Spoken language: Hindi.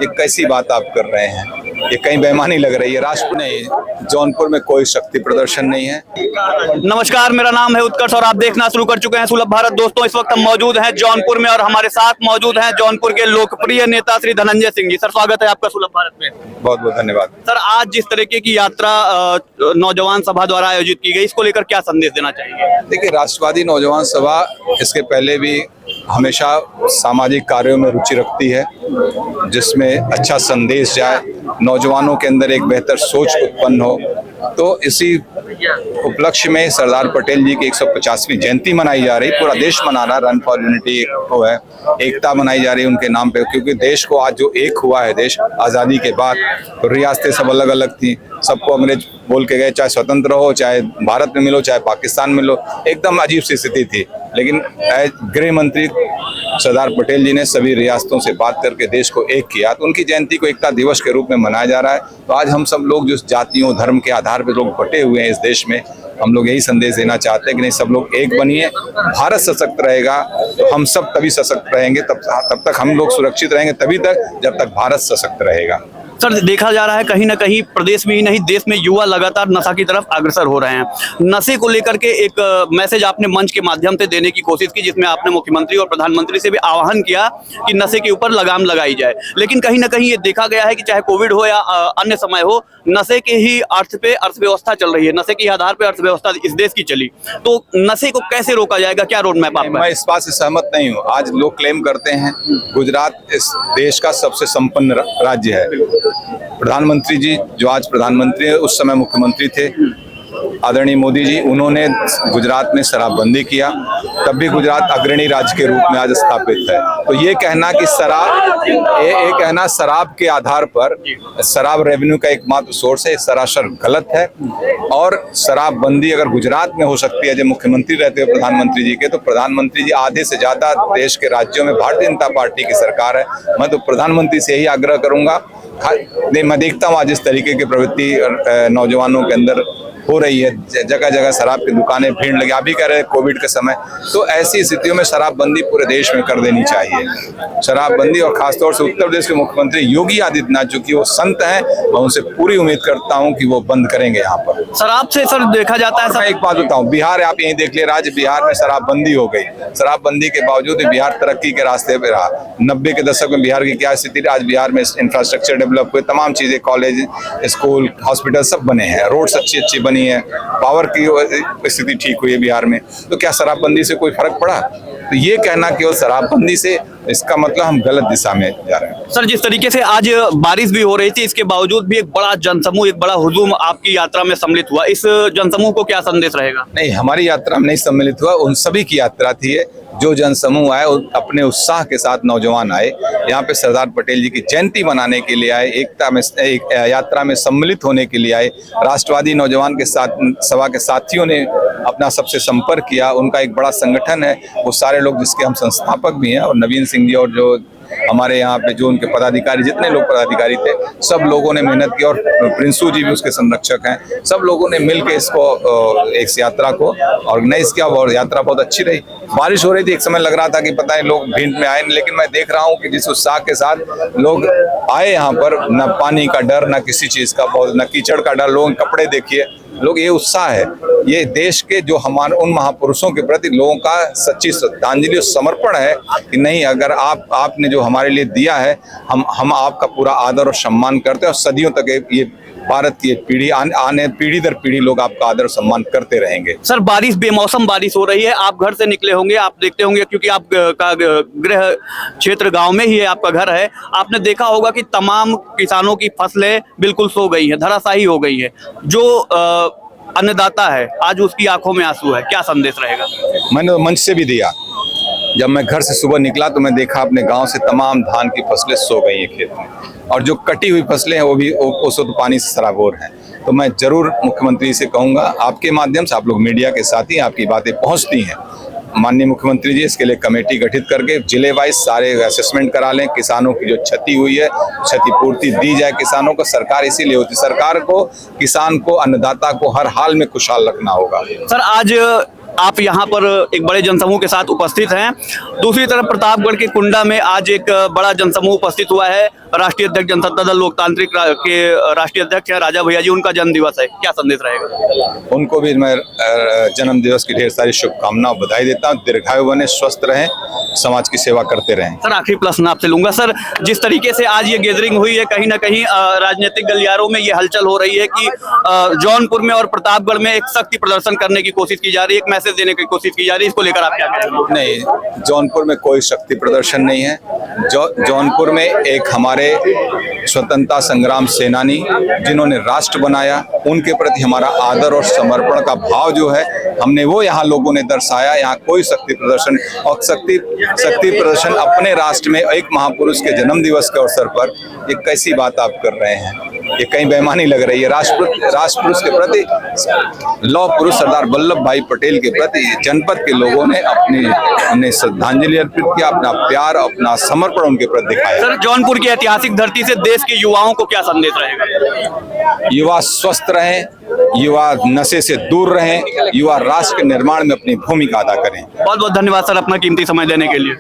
ये कैसी बात आप कर रहे हैं? ये कहीं बेईमानी लग रही है। राष्ट्र नहीं, जौनपुर में कोई शक्ति प्रदर्शन नहीं है। नमस्कार, मेरा नाम है उत्कर्ष और आप देखना शुरू कर चुके हैं सुलभ भारत। दोस्तों, इस वक्त हम मौजूद हैं जौनपुर में और हमारे साथ मौजूद हैं जौनपुर के लोकप्रिय नेता श्री धनंजय सिंह जी। सर, स्वागत है आपका सुलभ भारत में। बहुत बहुत धन्यवाद। सर, आज जिस तरीके की यात्रा नौजवान सभा द्वारा आयोजित की गई, इसको लेकर क्या संदेश देना चाहिए? देखिए, राष्ट्रवादी नौजवान सभा इसके पहले भी हमेशा सामाजिक कार्यों में रुचि रखती है, जिसमें अच्छा संदेश जाए, नौजवानों के अंदर एक बेहतर सोच उत्पन्न हो। तो इसी उपलक्ष्य में सरदार पटेल जी की 150वीं जयंती मनाई जा रही, पूरा देश मना रहा। रन फॉर यूनिटी को है, एकता मनाई जा रही है उनके नाम पे, क्योंकि देश को आज जो एक हुआ है, देश आज़ादी के बाद तो रियासतें सब अलग अलग थी, सबको अंग्रेज बोल के गए, चाहे स्वतंत्र हो, चाहे भारत में मिलो, चाहे पाकिस्तान में मिलो, एकदम अजीब सी स्थिति थी। लेकिन गृह मंत्री सरदार पटेल जी ने सभी रियासतों से बात करके देश को एक किया, तो उनकी जयंती को एकता दिवस के रूप में मनाया जा रहा है। तो आज हम सब लोग जो जातियों धर्म के आधार पर लोग बटे हुए हैं इस देश में, हम लोग यही संदेश देना चाहते हैं कि नहीं, सब लोग एक बनिए। भारत सशक्त रहेगा तो हम सब तभी सशक्त रहेंगे, तब तक हम लोग सुरक्षित रहेंगे, तभी तक जब तक भारत सशक्त रहेगा। सर, देखा जा रहा है कहीं ना कहीं प्रदेश में ही नहीं देश में युवा लगातार नशा की तरफ अग्रसर हो रहे हैं। नशे को लेकर के एक मैसेज आपने मंच के माध्यम से देने की कोशिश की, जिसमें आपने मुख्यमंत्री और प्रधानमंत्री से भी आह्वान किया कि नशे के ऊपर लगाम लगाई जाए। लेकिन कहीं ना कहीं ये देखा गया है कि चाहे कोविड हो या अन्य समय हो, नशे के ही अर्थ पे अर्थव्यवस्था चल रही है, नशे के आधार पर अर्थव्यवस्था इस देश की चली। तो नशे को कैसे रोका जाएगा, क्या रोड मैप आपका? मैं इस बात से सहमत नहीं हूँ। आज लोग क्लेम करते हैं गुजरात इस देश का सबसे संपन्न राज्य है। प्रधानमंत्री जी, जो आज प्रधानमंत्री है, उस समय मुख्यमंत्री थे आदरणीय मोदी जी, उन्होंने गुजरात में शराबबंदी किया, तब भी गुजरात अग्रणी राज्य के रूप में आज स्थापित है। तो ये कहना कि कहना शराब के आधार पर शराब रेवेन्यू का एकमात्र सोर्स है, सरासर गलत है। और शराबबंदी अगर गुजरात में हो सकती है, जब मुख्यमंत्री रहते हुए प्रधानमंत्री जी के, तो प्रधानमंत्री जी आधे से ज्यादा देश के राज्यों में भारतीय जनता पार्टी की सरकार है। मैं तो प्रधानमंत्री से यही आग्रह करूंगा। मैं देखता हूँ आज जिस तरीके की प्रवृत्ति नौजवानों के अंदर हो रही है, जगह जगह शराब की दुकानें भीड़ लगी। आप भी कह रहे हैं कोविड के समय, तो ऐसी स्थितियों में शराबबंदी पूरे देश में कर देनी चाहिए। शराबबंदी, और खासतौर से उत्तर प्रदेश के मुख्यमंत्री योगी आदित्यनाथ, जो कि वो संत हैं, मैं उनसे पूरी उम्मीद करता हूं कि वो बंद करेंगे यहाँ पर। शराब से सर देखा जाता है, मैं एक बात बताऊं, बिहार आप यहीं देख ले, राज्य बिहार में शराबबंदी हो गई। शराबबंदी के बावजूद बिहार तरक्की के रास्ते पे रहा। 90 के दशक में बिहार की क्या स्थिति, आज बिहार में इंफ्रास्ट्रक्चर डेवलप हुए, तमाम चीजें, कॉलेज, स्कूल, हॉस्पिटल सब बने हैं, रोड्स अच्छी बनी है, पावर की स्थिति ठीक हुई है बिहार में। तो क्या शराबबंदी से कोई फर्क पड़ा? तो ये कहना केवल शराबबंदी से, इसका मतलब हम गलत दिशा में जा रहे हैं। सर, जिस तरीके से आज बारिश भी हो रही थी, इसके बावजूद भी एक बड़ा जनसमूह, एक बड़ा हुजूम आपकी यात्रा में सम्मिलित हुआ, इस जनसमूह को क्या संदेश रहेगा? नहीं, हमारी यात्रा में नहीं सम्मिलित हुआ, उन सभी की यात्रा थी। जो जनसमूह आए अपने उत्साह के साथ, नौजवान आए यहाँ पे सरदार पटेल जी की जयंती मनाने के लिए आए, एकता में यात्रा में सम्मिलित होने के लिए आए। राष्ट्रवादी नौजवान के साथ सभा के साथियों ने अपना सबसे संपर्क किया। उनका एक बड़ा संगठन है, वो सारे लोग जिसके हम संस्थापक भी हैं, और नवीन सिंह जी और जो हमारे यहाँ पे जो उनके पदाधिकारी, जितने लोग पदाधिकारी थे, सब लोगों ने मेहनत की, और प्रिंसू जी भी उसके संरक्षक हैं। सब लोगों ने मिलकर इसको, इस यात्रा को ऑर्गेनाइज किया, और यात्रा बहुत अच्छी रही। बारिश हो रही थी, एक समय लग रहा था कि पता नहीं लोग भीड़ में आए, लेकिन मैं देख रहा हूँ कि जिस उत्साह के साथ लोग आए यहाँ पर, न पानी का डर, न किसी चीज का, न कीचड़ का डर। लोगों के कपड़े देखिए, लोग, ये उत्साह है, ये देश के जो हमारे उन महापुरुषों के प्रति लोगों का सच्ची श्रद्धांजलि और समर्पण है कि नहीं, अगर आपने जो हमारे लिए दिया है, हम आपका पूरा आदर और सम्मान करते हैं, और सदियों तक ये भारत की पीढ़ी आने पीढ़ी दर पीढ़ी लोग आपका आदर और सम्मान करते रहेंगे। सर, बारिश, बेमौसम बारिश हो रही है, आप घर से निकले होंगे, आप देखते होंगे, क्योंकि आप का गृह क्षेत्र गांव में ही है, आपका घर है। आपने देखा होगा कि तमाम किसानों की फसलें बिल्कुल सो गई हैं, धराशायी हो गई है। जो अन्नदाता है, आज उसकी आंखों में आंसू है, क्या संदेश रहेगा? मैंने मंच से भी दिया, जब मैं घर से सुबह निकला तो मैं देखा अपने गांव से तमाम धान की फसलें सो गई हैं खेत में, और जो कटी हुई फसलें हैं वो भी तो पानी से सराबोर हैं। तो मैं जरूर मुख्यमंत्री से कहूँगा, आपके माध्यम से, आप लोग मीडिया के साथ ही आपकी बातें पहुँचती हैं, माननीय मुख्यमंत्री जी इसके लिए कमेटी गठित करके जिले वाइज सारे असेसमेंट करा लें। किसानों की जो क्षति हुई है, क्षतिपूर्ति दी जाए किसानों को। सरकार इसीलिए होती, सरकार को किसान को, अन्नदाता को हर हाल में खुशहाल रखना होगा। सर, आज आप यहाँ पर एक बड़े जनसमूह के साथ उपस्थित हैं। दूसरी तरफ प्रतापगढ़ के कुंडा में आज एक बड़ा जनसमूह उपस्थित हुआ है। राष्ट्रीय अध्यक्ष जनता दल लोकतांत्रिक के राष्ट्रीय अध्यक्ष है राजा भैया जी, उनका जन्म दिवस है, क्या संदेश रहेगा? उनको भी मैं जन्म दिवस की ढेर सारी शुभकामनाएं बधाई देता हूँ। दीर्घायु बने, स्वस्थ रहें, समाज की सेवा करते रहें। सर आखिरी प्रश्न आपसे लूंगा। सर जिस तरीके से आज ये गैदरिंग हुई है, कहीं ना कहीं राजनीतिक गलियारों में ये हलचल हो रही है कि जौनपुर में और प्रतापगढ़ में एक शक्ति प्रदर्शन करने की कोशिश की जा रही है, एक मैसेज देने की कोशिश की जा रही है, इसको लेकर आप क्या कहेंगे? नहीं, जौनपुर में कोई शक्ति प्रदर्शन नहीं है। जौनपुर में एक हमारे स्वतंत्रता संग्राम सेनानी जिन्होंने राष्ट्र बनाया, उनके प्रति हमारा आदर और समर्पण का भाव जो है, हमने वो यहाँ लोगों ने दर्शाया। यहाँ कोई शक्ति प्रदर्शन और शक्ति प्रदर्शन अपने राष्ट्र में एक महापुरुष के जन्म दिवस के अवसर पर ये कैसी बात आप कर रहे हैं? ये कहीं बेईमानी लग रही है। राष्ट्र पुरुष के प्रति, लौह पुरुष सरदार वल्लभ भाई पटेल के प्रति जनपद के लोगों ने अपनी श्रद्धांजलि अर्पित किया, अपना प्यार, अपना समर्पण उनके प्रति दिखाया। सर जौनपुर की ऐतिहासिक धरती से देश के युवाओं को क्या संदेश रहेगा? युवा स्वस्थ रहें, युवा नशे से दूर रहें, युवा राष्ट्र के निर्माण में अपनी भूमिका अदा करें। बहुत बहुत धन्यवाद सर अपना कीमती समय देने के लिए।